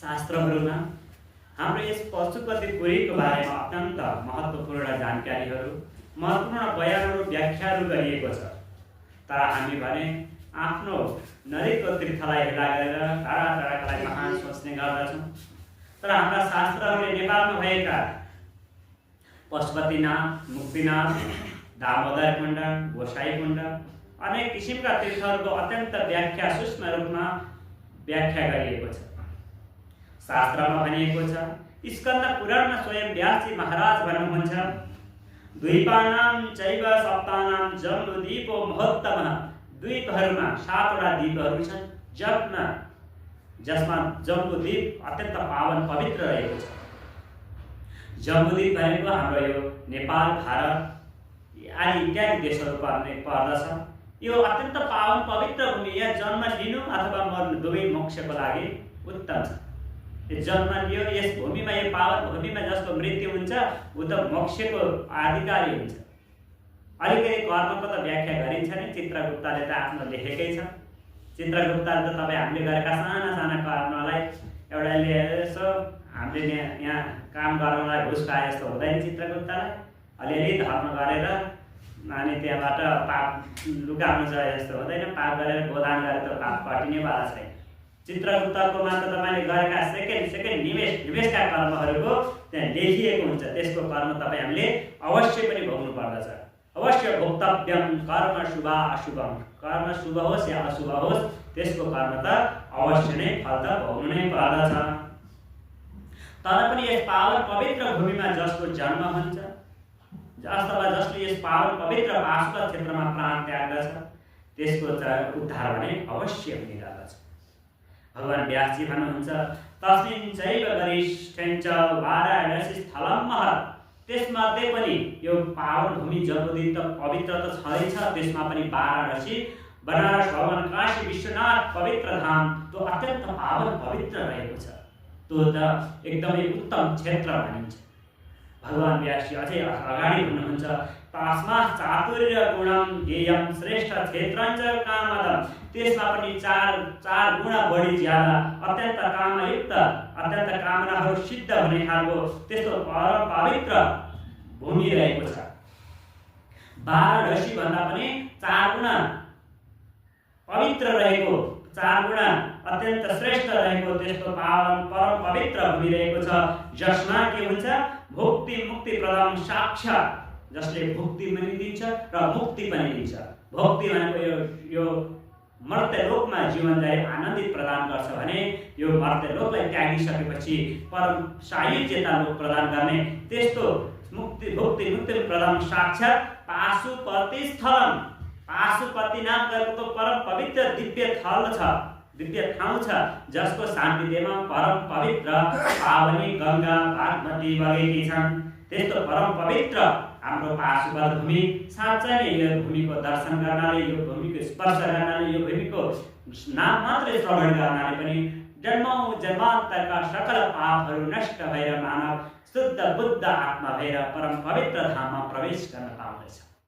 शास्त्रहरूमा हाम्रो यस पशुपतिपुरीको बारेमा अत्यन्त महत्त्वपूर्ण जानकारीहरू, महत्त्वपूर्ण बयानहरू, व्याख्याहरू गरिएको छ। तर हामी भने आफ्नो नजिकको तीर्थलाई हेला गरेर टाढा टाढाकालाई महान सोच्ने गर्दछौँ। तर हाम्रा शास्त्रहरूले नेपालमा भएका पशुपतिनाथ, मुक्तिनाथ, दामोदर कुण्ड, गोसाई कुण्ड, अनेक किसिमका तीर्थहरूको अत्यन्त व्याख्या सूक्ष्म रूपमा व्याख्या गरिएको छ। शास्त्रमा भनिएको छ, स्कन्द पुराणमा स्वयं व्यासजी महाराज भन्नुहुन्छ, द्वीपानां चैव सप्तानां जम्बुद्वीपो महोत्तमः। द्वीपहरूमा 7वटा द्वीपहरू छन्, जसमा जम्बुद्वीप अत्यन्त पावन पवित्र रहेको छ। जम्बुद्वीप भनेको हाम्रो यो नेपाल, भारत आदि इत्यादि देशहरू पर्दछ। यो अत्यन्त पावन पवित्र भूमि। यहाँ जन्म लिनु अथवा मर्नु दुवै मोक्षको लागि उत्तम छ। जन्म लियो यस भूमिमा, यो पावन भूमिमा जसको मृत्यु हुन्छ ऊ त मोक्षको अधिकारी हुन्छ। अलिकति कर्मको त व्याख्या गरिन्छ नि, चित्रगुप्तले त आफ्नो लेखेकै छ। चित्रगुप्तले त तपाईँ हामीले गरेका साना साना कर्मलाई एउटाले यसो हामीले यहाँ काम गर्नलाई घुस पाए जस्तो हुँदैन। चित्रगुप्तलाई अलिअलि धर्म गरेर अनि त्यहाँबाट पाप लुकाउनु चाहिँ जस्तो हुँदैन। पाप गरेर गोदान गरेर त पाप कटिनेवाला छैन। चित्रगुप्तकोमा त तपाईँले गरेका सेकेन्ड निवेशका कर्महरूको त्यहाँ लेखिएको हुन्छ। त्यसको कर्म तपाईँ हामीले अवश्य पनि भोग्नु पर्दछ। अवश्य भोक्तव्यम कर्म शुभ अशुभम। कर्म शुभ होस् या अशुभ होस्, त्यसको कर्म त अवश्य नै फल त भोग्नु नै पर्दछ। तर पनि यस पावन पवित्र भूमिमा जसको जन्म हुन्छ अथवा जसले यस पावन पवित्र पाशुपत क्षेत्रमा प्राण त्याग्दछ, त्यसको उद्धार भने अवश्य हुने गर्दछ। भगवान व्यासजी भन्नुहुन्छ, तस्मिन् चैव वरिष्ठञ्च वाराणसी स्थलं महत्। त्यसमध्ये पनि यो पावन भूमि जम्बुद्वीप त पवित्र त छँदैछ, त्यसमा पनि वाराणसी, बनारस भवन, काशी विश्वनाथ पवित्र धाम त्यो अत्यन्त पावन पवित्र रहेको छ। त्यो त एकदमै उत्तम क्षेत्र भनिन्छ। भगवान व्यासजी अझै अगाडि भन्नुहुन्छ, तस्मात् चातुर्य गुणम ज्ञेयम श्रेष्ठ क्षेत्रञ्च कामदम्। त्यसमा पनि चार गुणा बढी ज्यादा अत्यन्त कामयुक्त, अत्यन्त कामनाहरू सिद्ध हुने खालको त्यस्तो परम पवित्र भूमि रहेको छ। वाराणसी भन्दा पनि 4 गुणा पवित्र रहेको, 4 गुणा अत्यन्त श्रेष्ठ रहेको त्यस्तो पावन परम पवित्र भूमि रहेको छ। जसमा के हुन्छ, भुक्ति मुक्ति प्रदान साक्षात्, जसले भुक्ति पनि दिन्छ र मुक्ति पनि दिन्छ। भुक्ति भनेको यो मर्त्यलोकमा जीवन जारी आनन्दित प्रदान गर्छ भने यो मर्त्यलोकलाई त्यागिसकेपछि परम सायुज्यता लोक प्रदान गर्ने त्यस्तो मुक्ति भुक्ति मुक्ति प्रदान साक्षात् पाशुपति स्थलम। पाशुपति नाम गरेको परम पवित्र दिव्य थल छ, दिव्य ठाउँ छ, जसको सान्निध्यमा परम पवित्र पावनी गङ्गा बागमती बगेकी छन्। त्यस्तो परम पवित्र हाम्रो पाशुपत भूमि। साँच्चै नै यो भूमिको दर्शन गर्नाले, यो भूमिको स्पर्श गर्नाले, यो भूमिको नाम मात्रै श्रवण गर्नाले पनि जन्मौँ जन्मान्तरका सकल पापहरू नष्ट भएर मानव शुद्ध बुद्ध आत्मा भएर परम पवित्र धाममा प्रवेश गर्न पाउँदछ।